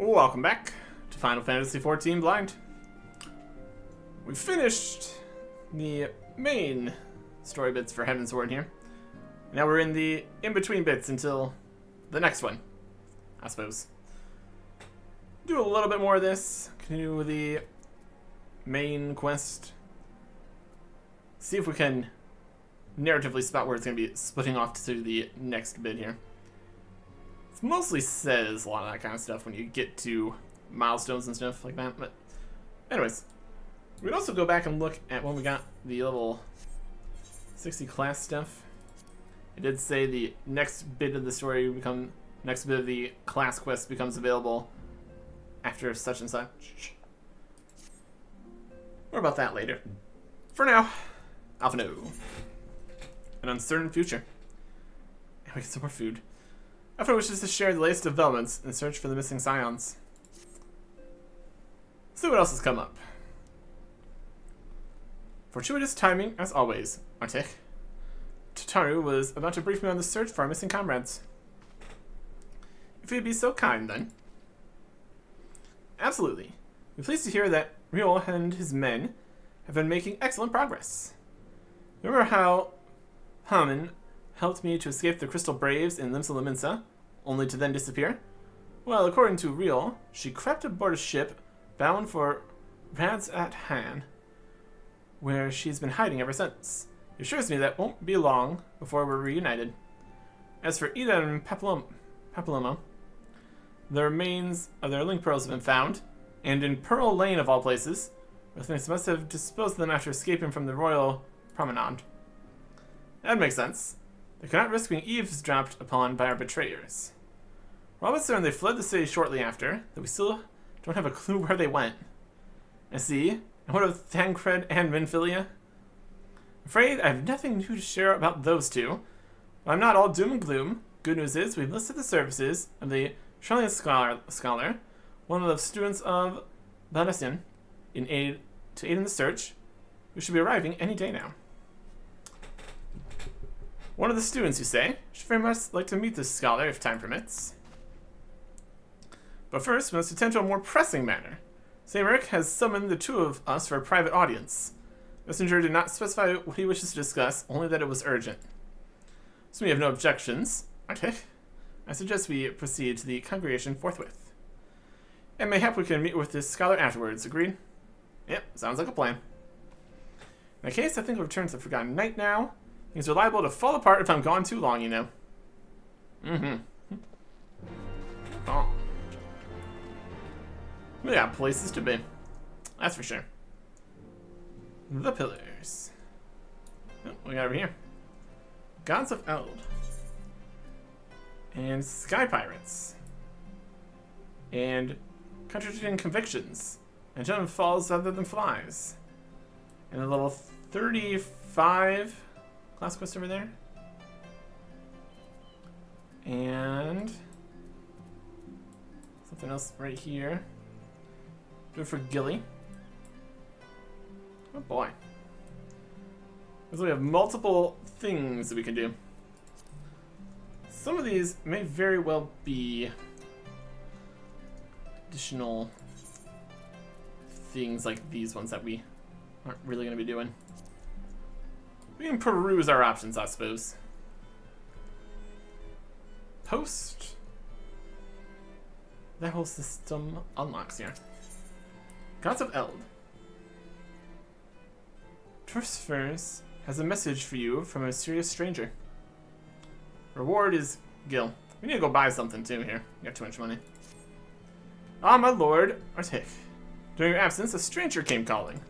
Welcome back to Final Fantasy XIV Blind. We finished the main story bits for Heaven's Word here. Now we're in the in-between bits until the next one, I suppose. Do a little bit more of this, continue with the main quest. See if we can narratively spot where it's going to be splitting off to the next bit here. It mostly says a lot of that kind of stuff when you get to milestones and stuff like that. But anyways, we'd also go back and look at when we got the level 60 class stuff. It did say the next bit of the story next bit of the class quest becomes available after such and such. More about that later. For now, Alpha No. An uncertain future. And we get some more food. Alpha wishes to share the latest developments in search for the missing scions. See what else has come up. Fortuitous timing, as always, Artik. Tataru was about to brief me on the search for our missing comrades. If you'd be so kind, then. Absolutely. We're pleased to hear that Ryol and his men have been making excellent progress. Remember how Haman helped me to escape the Crystal Braves in Limsa Lominsa, only to then disappear? Well, according to Ryol, she crept aboard a ship bound for Radz-at-Han, where she's been hiding ever since. It assures me that won't be long before we're reunited. As for Ida and Papilloma, the remains of their link pearls have been found, and in Pearl Lane of all places, Earthlings must have disposed of them after escaping from the Royal Promenade. That makes sense. They cannot risk being eavesdropped upon by our betrayers. We're all concerned they fled the city shortly after, though we still don't have a clue where they went. I see. And what of Thancred and Minfilia? I'm afraid I have nothing new to share about those two. But I'm not all doom and gloom. Good news is we've listed the services of the Shrelian scholar, one of the students of Balasian, to aid in the search. We should be arriving any day now. One of the students, you say? Should very much like to meet this scholar if time permits. But first, we must attend to a more pressing matter. Samaric has summoned the two of us for a private audience. Messenger did not specify what he wishes to discuss, only that it was urgent. So we have no objections, Artik. I suggest we proceed to the congregation forthwith. And mayhap we can meet with this scholar afterwards, agreed? Yep, sounds like a plan. In that case, I think we'll return to the Forgotten Night now. Things are liable to fall apart if I'm gone too long, you know. Oh. We got places to be. That's for sure. The Pillars. Oh, we got over here. Gods of Eld. And Sky Pirates. And Contradicting Convictions. And Gentleman Falls Other Than Flies. And a level 35... class quest over there. And something else right here. Do it for Gilly. Oh boy. So we have multiple things that we can do. Some of these may very well be additional things like these ones that we aren't really going to be doing. We can peruse our options, I suppose. Post. That whole system unlocks here. Gods of Eld. Torspheres has a message for you from a mysterious stranger. Reward is Gil. We need to go buy something too here. We got too much money. Ah, my lord, Artik. During your absence, a stranger came calling.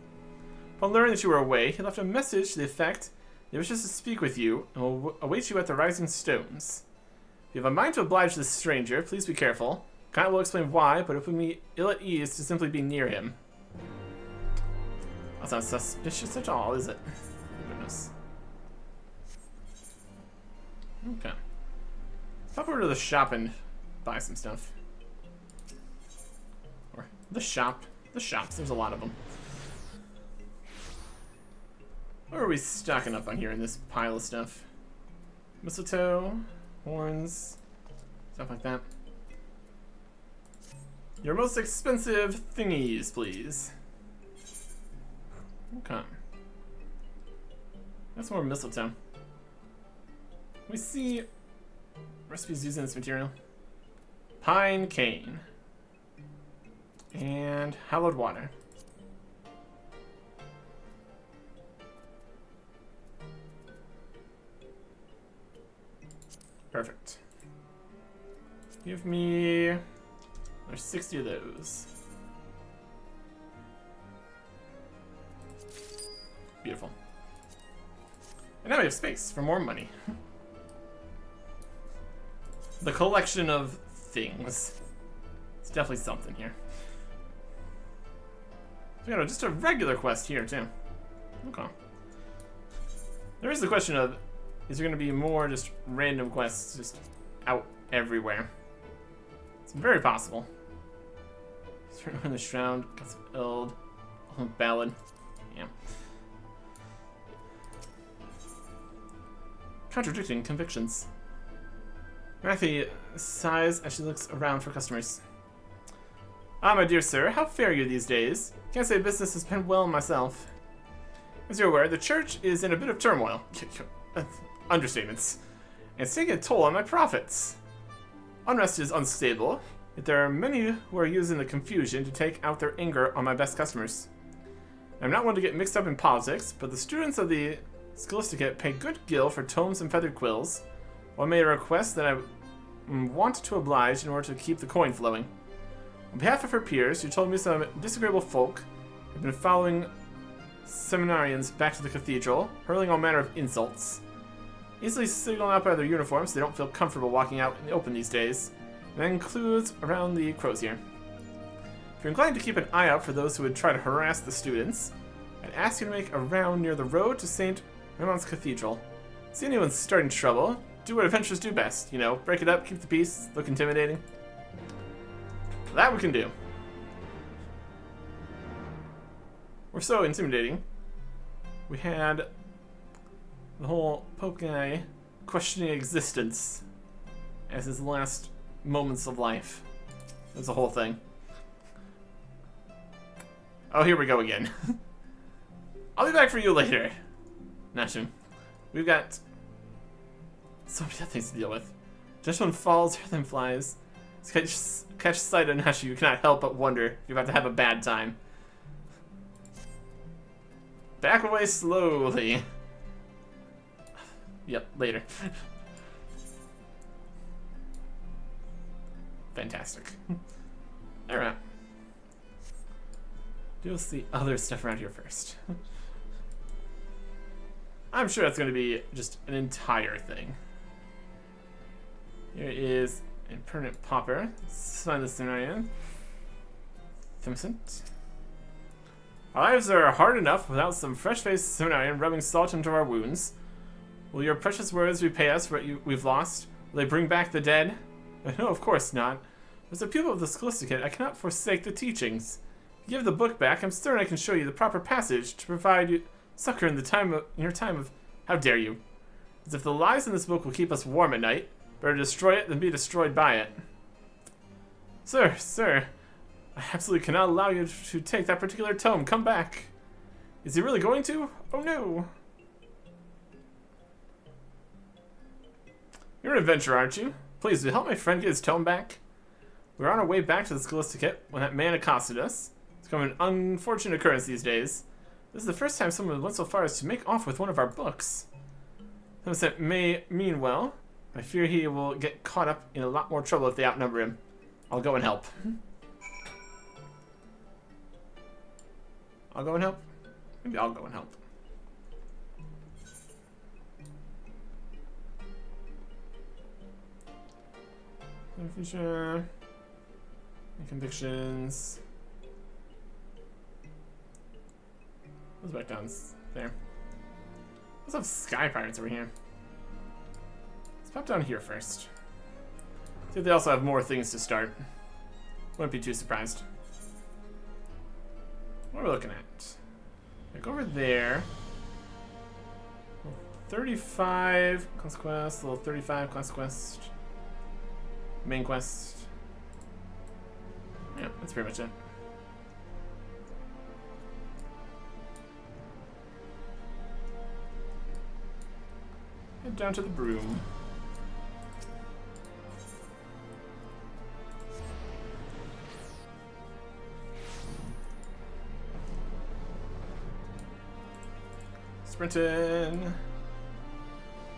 Upon learning that you were away, he left a message to the effect he wishes to speak with you and will await you at the Rising Stones. If you have a mind to oblige this stranger, please be careful. Kyle will explain why, but it would be ill at ease to simply be near him. That's not suspicious at all, is it? Goodness. Okay. Pop over to the shop and buy some stuff. Or the shop. The shops, there's a lot of them. What are we stocking up on here in this pile of stuff? Mistletoe, horns, stuff like that. Your most expensive thingies, please. Okay. That's more mistletoe. We see recipes using this material. Pine cane. And hallowed water. Perfect. Give me... There's 60 of those. Beautiful. And now we have space for more money. The collection of things. It's definitely something here. So we got just a regular quest here, too. Okay. There is the question of, is there going to be more just random quests just out everywhere? It's very possible. Turn on the Shroud, Guts of Eld, Ballad. Yeah. Contradicting convictions. Matthew sighs as she looks around for customers. Ah, my dear sir, how fare you these days? Can't say business has been well myself. As you're aware, the church is in a bit of turmoil. Understatements. And it's taking a toll on my profits. Unrest is unstable, yet there are many who are using the confusion to take out their anger on my best customers. I'm not one to get mixed up in politics, but the students of the Scholasticate pay good gil for tomes and feathered quills. One made a request that I want to oblige in order to keep the coin flowing. On behalf of her peers, she told me some disagreeable folk have been following seminarians back to the cathedral, hurling all manner of insults. Easily signaled out by their uniforms, they don't feel comfortable walking out in the open these days. And that includes around the Crozier. If you're inclined to keep an eye out for those who would try to harass the students, I'd ask you to make a round near the road to St. Raymond's Cathedral. See anyone starting trouble, do what adventurers do best. You know, break it up, keep the peace, look intimidating. That we can do. We're so intimidating. We had the whole Pope guy questioning existence as his last moments of life. That's the whole thing. Oh, here we go again. I'll be back for you later. Nashim. We've got so many other things to deal with. Just when falls, rather than flies. Catch sight of Nashi, you cannot help but wonder if you're about to have a bad time. Back away slowly. Yep, later. Fantastic. Alright. Deal with the other stuff around here first. I'm sure that's going to be just an entire thing. Here is a permanent popper. Sign the scenario. Vincent. Our lives are hard enough without some fresh-faced seminarian rubbing salt into our wounds. Will your precious words repay us for what we've lost? Will they bring back the dead? No, of course not. As a pupil of the Scholasticate, I cannot forsake the teachings. If you give the book back, I'm certain I can show you the proper passage to provide you succor in your time of... How dare you? As if the lies in this book will keep us warm at night. Better destroy it than be destroyed by it. Sir, I absolutely cannot allow you to take that particular tome. Come back. Is he really going to? Oh no. You're an adventurer, aren't you? Please, will you help my friend get his tome back? We were on our way back to the Scholasticate when that man accosted us. It's become an unfortunate occurrence these days. This is the first time someone went so far as to make off with one of our books. That may mean well. I fear he will get caught up in a lot more trouble if they outnumber him. I'll go and help. I'll go and help? Maybe I'll go and help. Future. Convictions. What's back down there? Let's have Sky Pirates over here. Let's pop down here first. See if they also have more things to start. Wouldn't be too surprised. What are we looking at? Like over there. 35 class quest, little 35 class quest. Main quest. Yeah, That's pretty much it. Head down to the broom. Sprinting.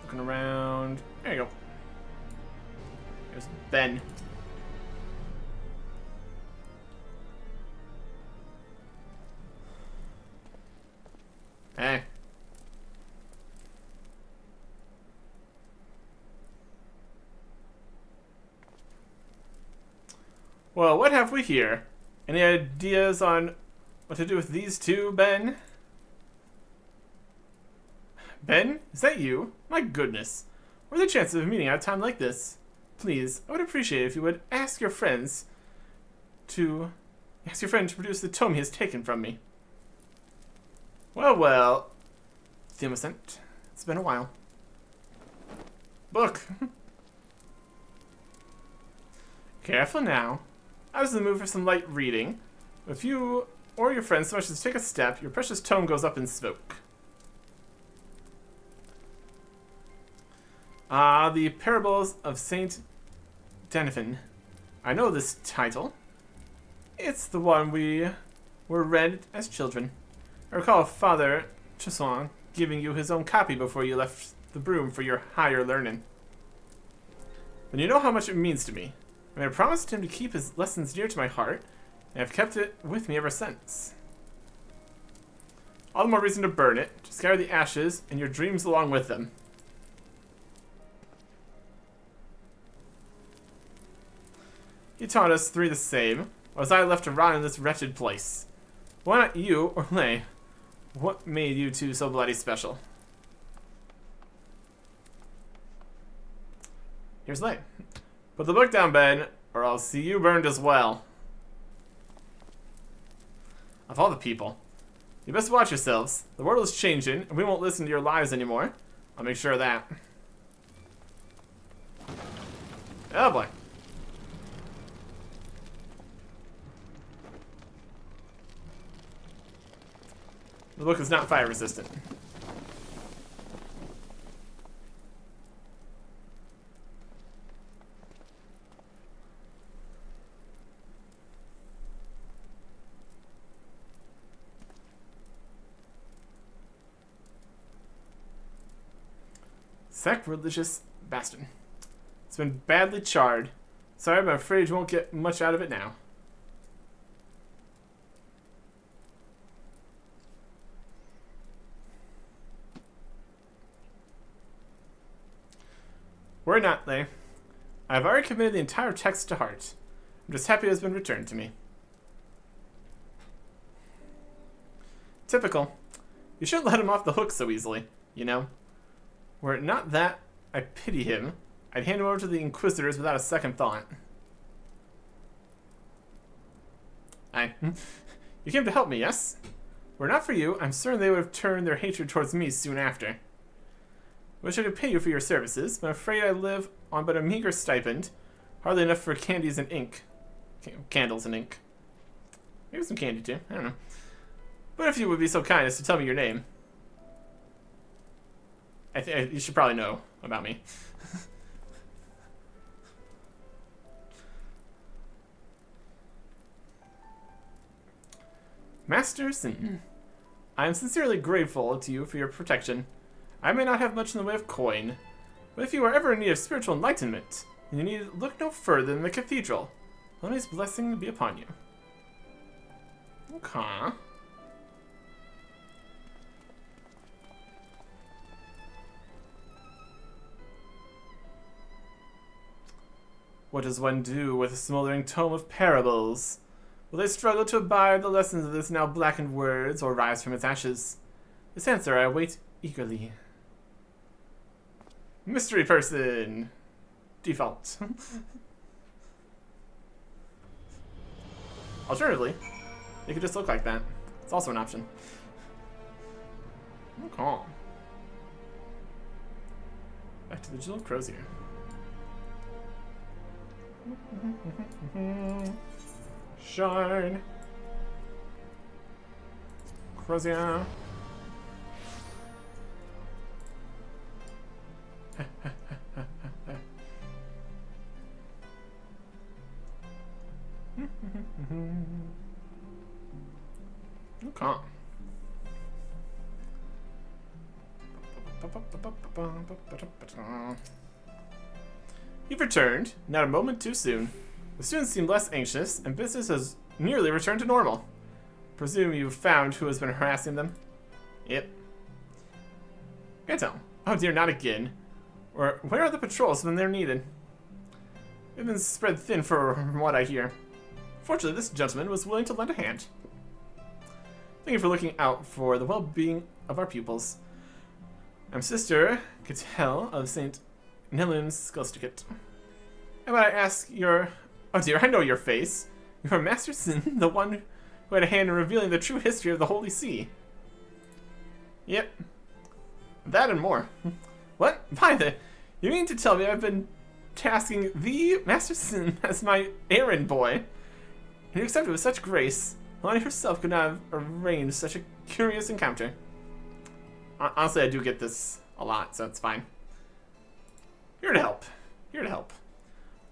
Looking around. There you go. There's Ben. Hey. Well, what have we here? Any ideas on what to do with these two, Ben? Ben, is that you? My goodness. What are the chances of meeting at a time like this? Please, I would appreciate it if you would ask your friend to produce the tome he has taken from me. Well, Thumacent, it's been a while. Book. Careful now. I was in the mood for some light reading. If you or your friend so much as take a step, your precious tome goes up in smoke. The Parables of Saint Deniphin. I know this title. It's the one we were read as children. I recall Father Chasson giving you his own copy before you left the broom for your higher learning. And you know how much it means to me. And I promised him to keep his lessons dear to my heart, and I've kept it with me ever since. All the more reason to burn it, to scatter the ashes and your dreams along with them. He taught us three the same, or was I left to rot in this wretched place? Why not you or Lay? What made you two so bloody special? Here's Lay. Put the book down, Ben, or I'll see you burned as well. Of all the people. You best watch yourselves. The world is changing, and we won't listen to your lies anymore. I'll make sure of that. Oh boy. The book is not fire resistant. Sacrilegious bastard. It's been badly charred. Sorry, but I'm afraid you won't get much out of it now. Worry not, Lay. I've already committed the entire text to heart. I'm just happy it has been returned to me. Typical. You shouldn't let him off the hook so easily, you know? Were it not that I pity him, I'd hand him over to the Inquisitors without a second thought. You came to help me, yes? Were it not for you, I'm certain they would have turned their hatred towards me soon after. Wish I could pay you for your services, but I'm afraid I live on but a meager stipend. Hardly enough for candies and ink. Candles and ink. Maybe some candy too, I don't know. But if you would be so kind as to tell me your name. You should probably know about me. Master Sin, I am sincerely grateful to you for your protection. I may not have much in the way of coin, but if you are ever in need of spiritual enlightenment, then you need look no further than the cathedral. Let his blessing be upon you. Okay. What does one do with a smoldering tome of parables? Will they struggle to abide the lessons of this now blackened words, or rise from its ashes? This answer I await eagerly. Mystery person. Default. Alternatively, they could just look like that. It's also an option. Okay. Back to the Jewel of Crozier. Shine. Crozia. Okay. You've returned, not a moment too soon. The students seem less anxious, and business has nearly returned to normal. Presume you've found who has been harassing them? Yep. Can't tell. Oh dear, not again. Or where are the patrols when they're needed? They've been spread thin from what I hear. Fortunately, this gentleman was willing to lend a hand. Thank you for looking out for the well-being of our pupils. I'm Sister Cattell of St. Nilun's Scholasticate. And when I ask your... Oh dear, I know your face. You're Master Sin, the one who had a hand in revealing the true history of the Holy See. Yep. That and more. What? By the... You mean to tell me I've been tasking the Master Sin as my errand boy? And you accepted with such grace. Lani herself could not have arranged such a curious encounter. Honestly, I do get this a lot, so it's fine. Here to help. Here to help.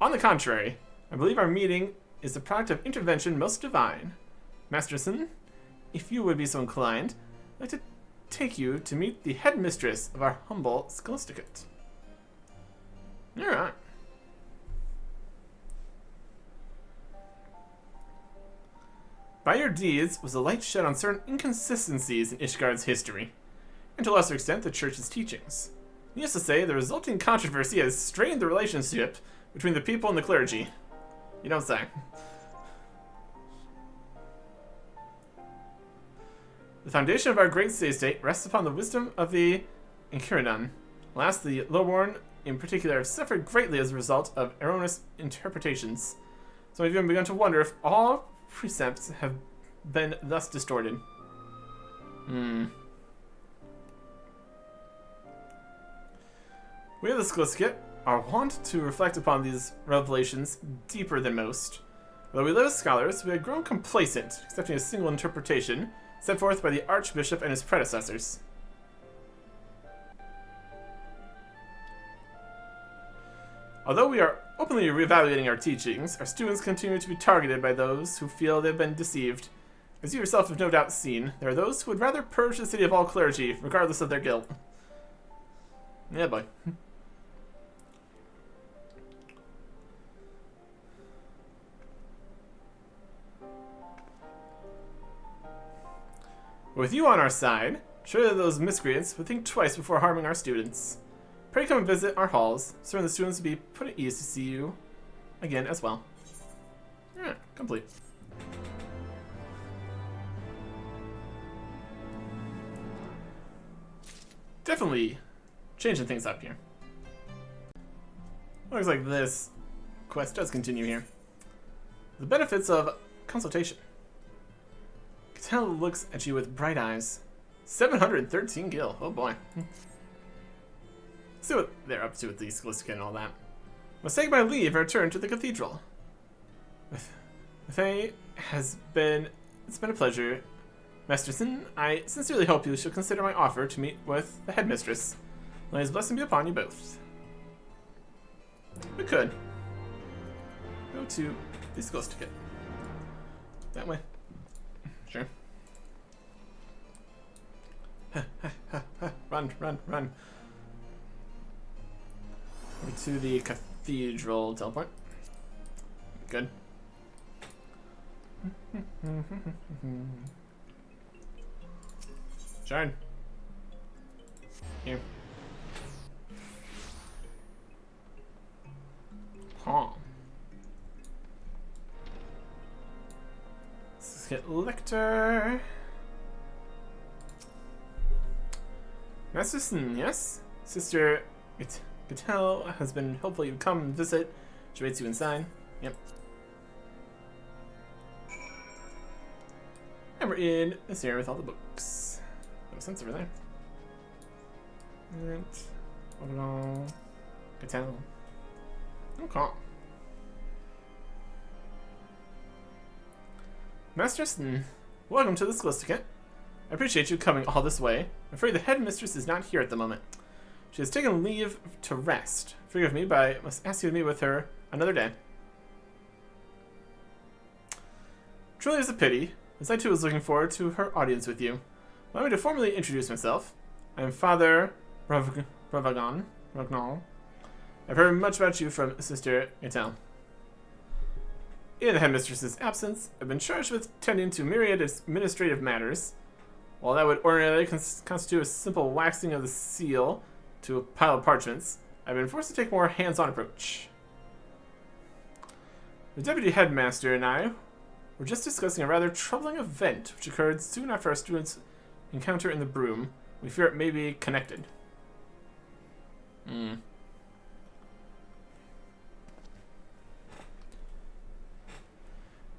On the contrary, I believe our meeting is the product of intervention most divine. Masterson, if you would be so inclined, I'd like to take you to meet the headmistress of our humble Scholasticate. Alright. By your deeds was a light shed on certain inconsistencies in Ishgard's history, and to a lesser extent the Church's teachings. Needless to say, the resulting controversy has strained the relationship between the people and the clergy. You don't say. The foundation of our great city-state rests upon the wisdom of the Enchiridion. Alas, the lowborn in particular have suffered greatly as a result of erroneous interpretations. Some have even begun to wonder if all precepts have been thus distorted. We of the Scholasticate are wont to reflect upon these revelations deeper than most. Although we live as scholars, we had grown complacent, accepting a single interpretation set forth by the Archbishop and his predecessors. Although we are openly reevaluating our teachings, our students continue to be targeted by those who feel they've been deceived. As you yourself have no doubt seen, there are those who would rather purge the city of all clergy, regardless of their guilt. Yeah, boy. With you on our side, surely those miscreants would think twice before harming our students. Pray come and visit our halls. Certain the students will be put at ease to see you again as well. Yeah, complete. Definitely changing things up here. Looks like this quest does continue here. The benefits of consultation. Cattell looks at you with bright eyes. 713 gil. Oh boy. See what they're up to with the Scholasticate and all that. Must take my leave and return to the cathedral. It's been a pleasure. Masterson, I sincerely hope you shall consider my offer to meet with the headmistress. May his blessing be upon you both. We could go to the Scholasticate. That way. Sure. Run, run, run. To the cathedral teleport. Good. Shine. Here. Huh. Let's get Lecter. Masterson, yes? Sister Cattell has been hopefully come and visit. She waits you inside. Yep. And we're in this area with all the books. No sense over there. And overall, Cattell. Okay. Mistress, welcome to the Scholasticate. I appreciate you coming all this way. I'm afraid the headmistress is not here at the moment. She has taken leave to rest. Forgive me, but I must ask you to meet with her another day. Truly is a pity, as I too was looking forward to her audience with you. Allow me to formally introduce myself. I am Father Ravagon. I've heard much about you from Sister Etel. In the headmistress's absence, I've been charged with tending to myriad administrative matters. While that would ordinarily constitute a simple waxing of the seal to a pile of parchments, I've been forced to take a more hands-on approach. The deputy headmaster and I were just discussing a rather troubling event which occurred soon after our students' encounter in the broom. We fear it may be connected.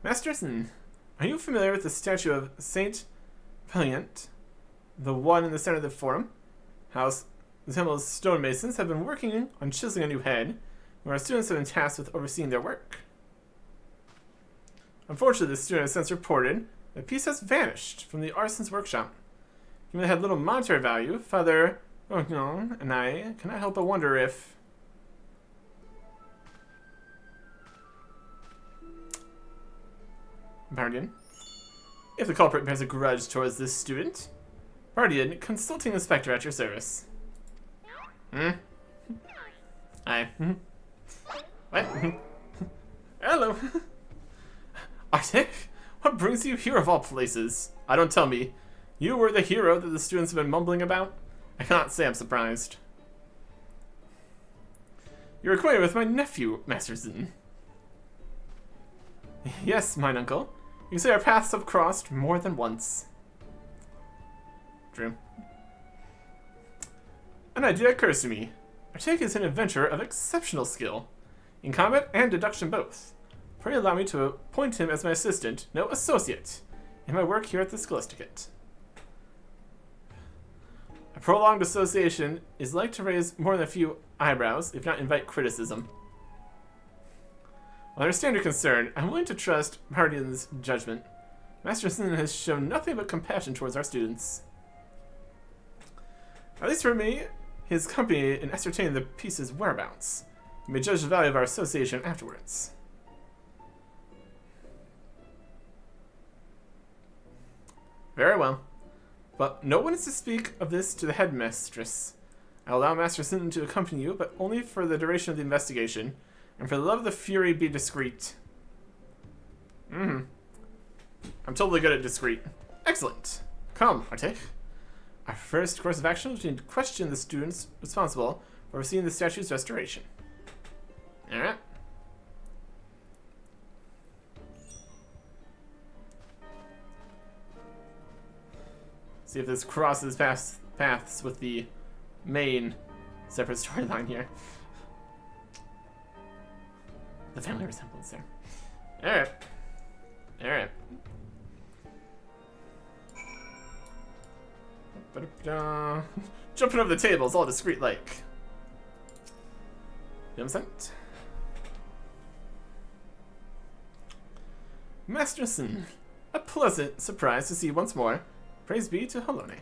Masterson, are you familiar with the statue of Saint Valiant, the one in the center of the forum? How the temple's stonemasons have been working on chiseling a new head, where our students have been tasked with overseeing their work. Unfortunately, the student has since reported the piece has vanished from the artisans' workshop. Given it had little monetary value, Father Rognon and I cannot help but wonder if... Bardian. If the culprit bears a grudge towards this student. Bardian, consulting inspector at your service. Hi. What? Hello. Arctic? What brings you here of all places? Don't tell me. You were the hero that the students have been mumbling about? I cannot say I'm surprised. You're acquainted with my nephew, Masterson. Yes, mine uncle. You can say our paths have crossed more than once. True. An idea occurs to me. Arctic is an adventurer of exceptional skill, in combat and deduction both. Pray allow me to appoint him as my assistant, no associate, in my work here at the Scholasticate. A prolonged association is like to raise more than a few eyebrows, if not invite criticism. While I understand your concern, I'm willing to trust Bardian's judgment. Masterson has shown nothing but compassion towards our students. At least for me, his company in ascertaining the piece's whereabouts. You may judge the value of our association afterwards. Very well. But no one is to speak of this to the headmistress. I'll allow Master Sinton to accompany you, but only for the duration of the investigation. And for the love of the Fury, be discreet. I'm totally good at discreet. Excellent. Come, Arctic. Our first course of action is to question the students responsible for overseeing the statue's restoration. Alright. See if this crosses paths with the main separate storyline here. The family resemblance there. Alright. Alright. Jumping over the tables, all discreet like. Vincent. Masterson, a pleasant surprise to see you once more. Praise be to Halone.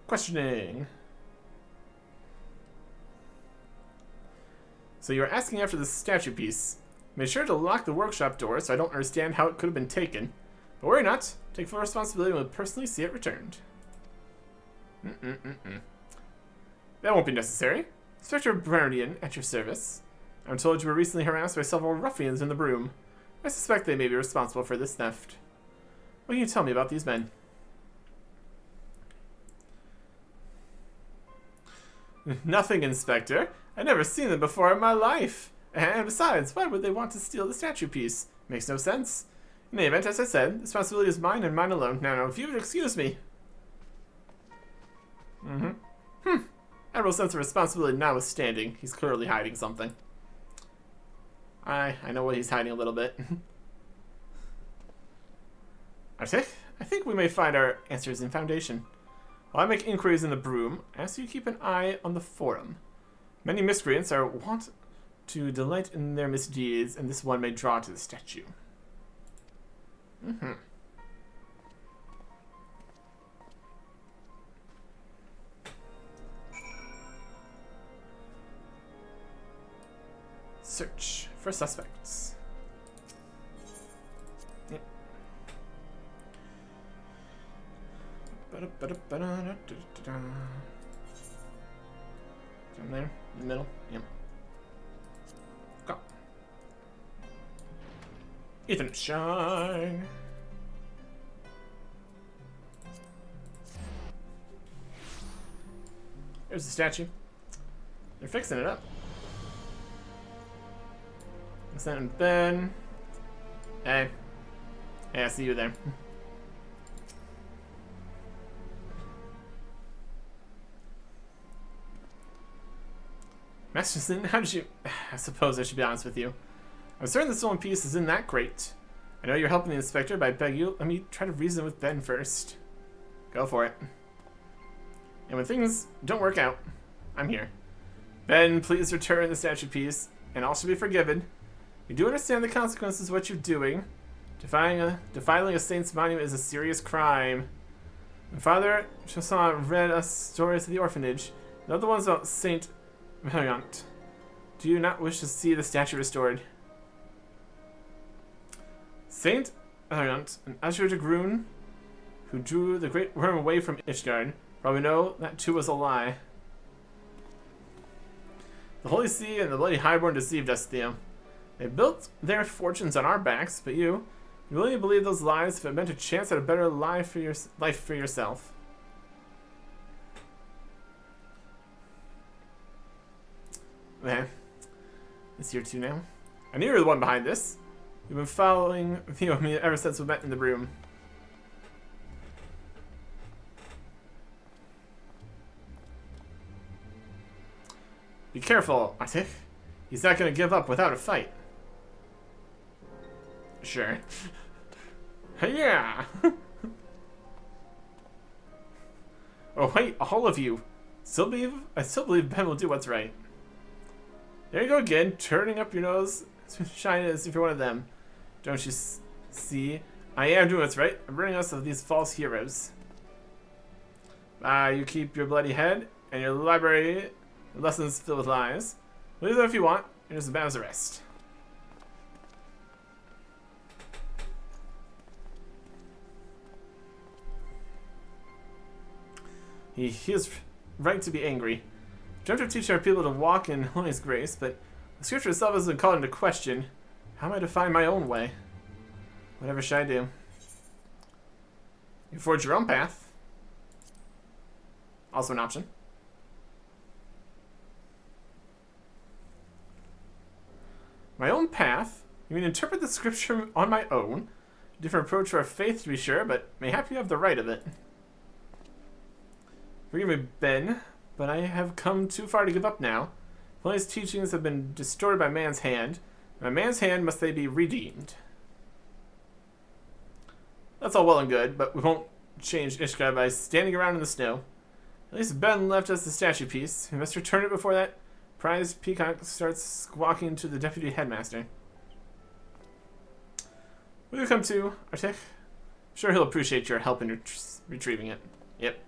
Questioning. So you're asking after the statue piece. Make sure to lock the workshop door so I don't understand how it could have been taken. But worry not. Take full responsibility and will personally see it returned. That won't be necessary. Inspector Bardian at your service. I'm told you were recently harassed by several ruffians in the broom. I suspect they may be responsible for this theft. What can you tell me about these men? Nothing, Inspector. I've never seen them before in my life. And besides, why would they want to steal the statue piece? Makes no sense. In the event, as I said, the responsibility is mine and mine alone. Now, if you would excuse me. Admiral's sense of responsibility notwithstanding, he's clearly hiding something. I know what he's hiding a little bit. Arctic, I think we may find our answers in Foundation. While I make inquiries in the broom, I ask you to keep an eye on the forum. Many miscreants are wont to delight in their misdeeds, and this one may draw to the statue. Mm-hmm. Search for suspects. Yep. Down there, in the middle. Yep. Go. Ethan, shine. There's the statue. They're fixing it up. And Ben. Hey. Hey, I see you there. Masterson, how did you... I suppose I should be honest with you. I'm certain the stolen piece isn't that great. I know you're helping the inspector, but I beg you, let me try to reason with Ben first. Go for it. And when things don't work out, I'm here. Ben, please return the statue piece, and all should be forgiven. We do understand the consequences of what you're doing. Defiling a saint's monument is a serious crime. My father Chasson read us stories of the orphanage, and other ones about Saint Valiant. Do you not wish to see the statue restored? Saint Valiant, an Azure de Grun, who drew the great worm away from Ishgard, probably know that too was a lie. The Holy See and the Bloody Highborn deceived us, Theo. They built their fortunes on our backs, but you willingly believe those lies if it meant a chance at a better life for yourself. Okay. It's here too now. I knew you were the one behind this. You've been following Theo and me ever since we met in the room. Be careful, Arctic. He's not going to give up without a fight. Sure. Yeah. Oh wait, all of you. I still believe Ben will do what's right. There you go again, turning up your nose, shining as if you're one of them. Don't you see? I am doing what's right. I'm bringing us of these false heroes. You keep your bloody head and your library lessons filled with lies. Leave them if you want. You're just as bad as the rest. He is right to be angry. Don't have to teach our people to walk in holiness grace, but the scripture itself has been called into question. How am I to find my own way? Whatever should I do? You forge your own path. Also an option. My own path? You mean interpret the scripture on my own? A different approach to our faith, to be sure, but mayhap you have the right of it. Forgive me, Ben, but I have come too far to give up now. His teachings have been distorted by man's hand. By man's hand must they be redeemed. That's all well and good, but we won't change Ishgard by standing around in the snow. At least Ben left us the statue piece. We must return it before that prize peacock starts squawking to the deputy headmaster. Will you come too, Arctic? I'm sure he'll appreciate your help in retrieving it. Yep.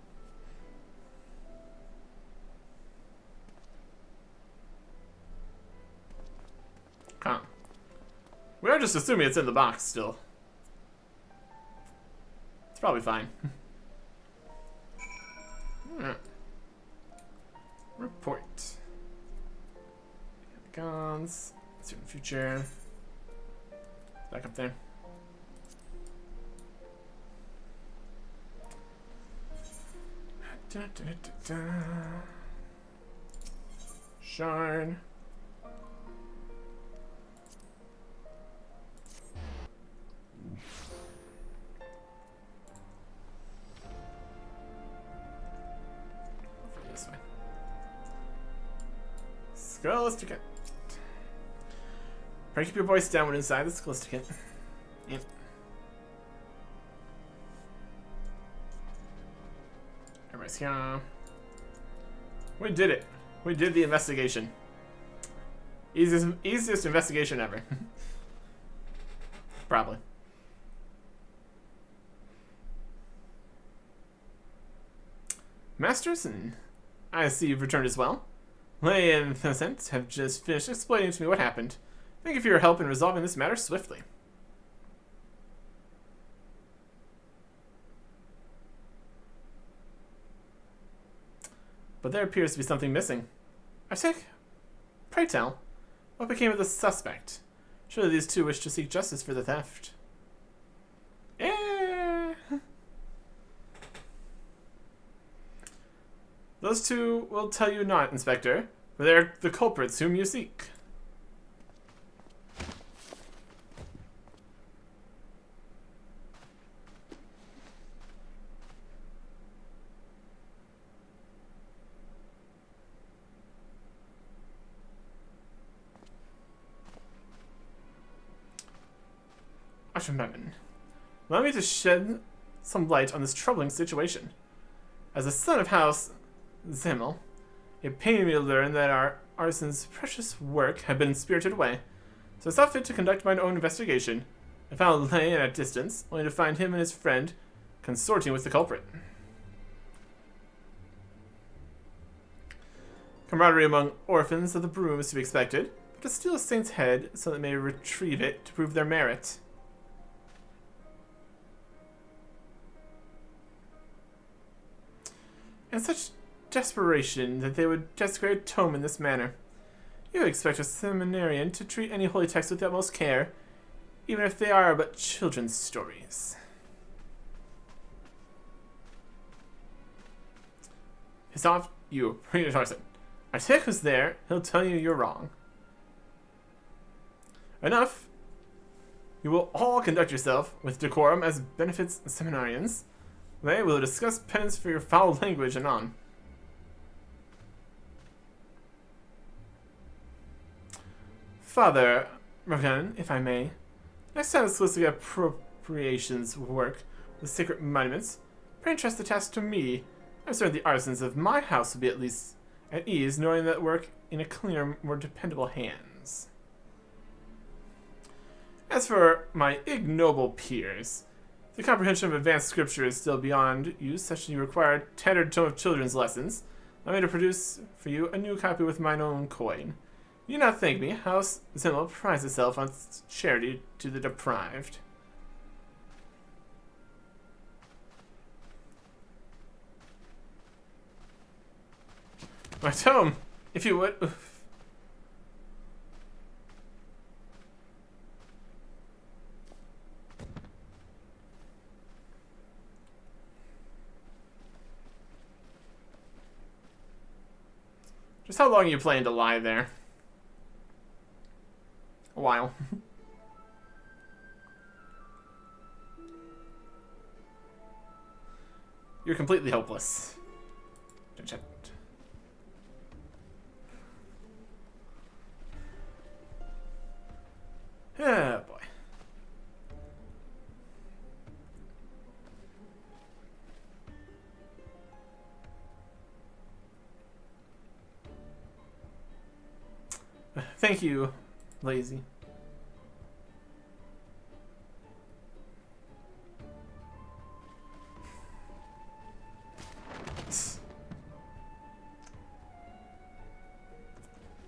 Huh. We are just assuming it's in the box still. It's probably fine. Report. Guns. Certain future. Back up there. Shine. This way. Scholastica. Try to keep your voice down when inside the Scholastica. Yep. Everybody's here. We did it. We did the investigation. Easiest investigation ever. Probably. Masterson, I see you've returned as well. Lay and Vincent have just finished explaining to me what happened. Thank you for your help in resolving this matter swiftly. But there appears to be something missing. Pray tell, what became of the suspect? Surely these two wish to seek justice for the theft. Those two will tell you not, Inspector, for they are the culprits whom you seek. Ashman, allow me to shed some light on this troubling situation. As a son of House Zimmel, it pained me to learn that our artisans' precious work had been spirited away, so I saw fit to conduct my own investigation. I found Lay at a distance, only to find him and his friend consorting with the culprit. Camaraderie among orphans of the broom is to be expected, but to steal a saint's head so that they may retrieve it to prove their merit. And such desperation that they would desecrate a tome in this manner. You would expect a seminarian to treat any holy text with the utmost care, even if they are but children's stories. Piss off, you, Rita Tarson. Artek was there, he'll tell you you're wrong. Enough. You will all conduct yourself with decorum as benefits seminarians. They will discuss penance for your foul language anon. Father Rogan, if I may, next time soliciting appropriations work with sacred monuments, pray entrust the task to me. I'm certain the artisans of my house will be at least at ease, knowing that work in a cleaner, more dependable hands. As for my ignoble peers, the comprehension of advanced scripture is still beyond you, such that you require a tattered tome of children's lessons. Allow me to produce for you a new copy with mine own coin. You not thank me. House Zimmel prides itself on charity to the deprived. My tome, if you would. Oof. Just how long are you planning to lie there? A while. You're completely hopeless. Check. Oh boy. Thank you, Lazy.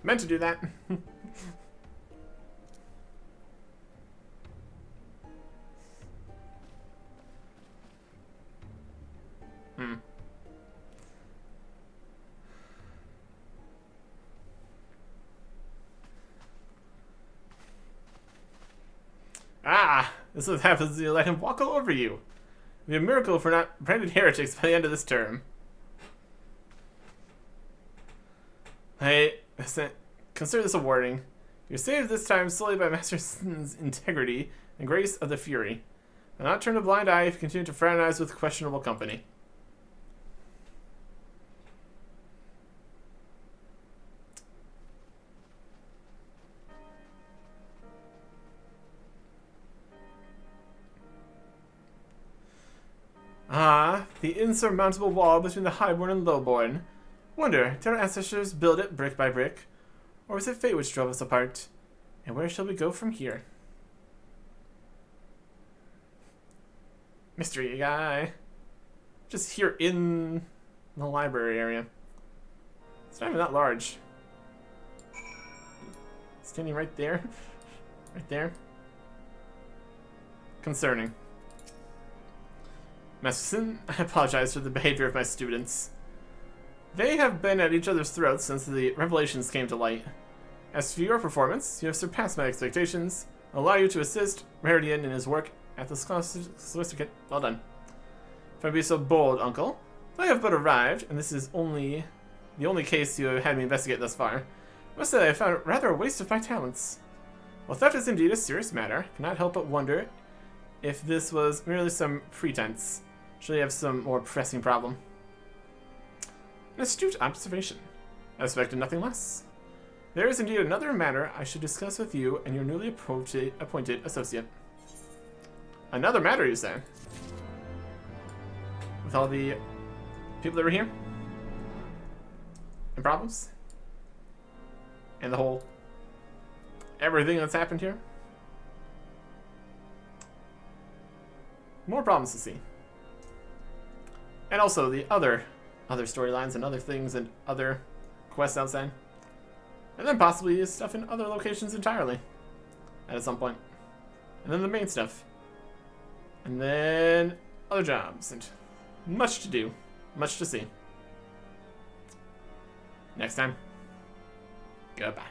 Meant to do that. Ah, this is what happens when you let him walk all over you. It'd be a miracle if we're not branded heretics by the end of this term. Hey, consider this a warning. You're saved this time solely by Masterson's integrity and grace of the Fury. Do not turn a blind eye if you continue to fraternize with questionable company. Ah, the insurmountable wall between the highborn and lowborn. Wonder, did our ancestors build it brick by brick? Or was it fate which drove us apart? And where shall we go from here? Mystery guy. Just here in the library area. It's not even that large. Standing right there. Right there. Concerning. Masterson, I apologize for the behavior of my students. They have been at each other's throats since the revelations came to light. As for your performance, you have surpassed my expectations. I'll allow you to assist Meridian in his work at the Solicitor. Well done. If I be so bold, Uncle, I have but arrived, and this is the only case you have had me investigate thus far. I must say I found it rather a waste of my talents. While theft is indeed a serious matter, I cannot help but wonder if this was merely some pretense. Should I have some more pressing problem? An astute observation. I expected nothing less. There is indeed another matter I should discuss with you and your newly appointed associate. Another matter, you say? With all the people that were here? And problems? And the whole... everything that's happened here? More problems to see. And also the other storylines and other things and other quests outside. And then possibly stuff in other locations entirely. At some point. And then the main stuff. And then other jobs. And much to do. Much to see. Next time. Goodbye.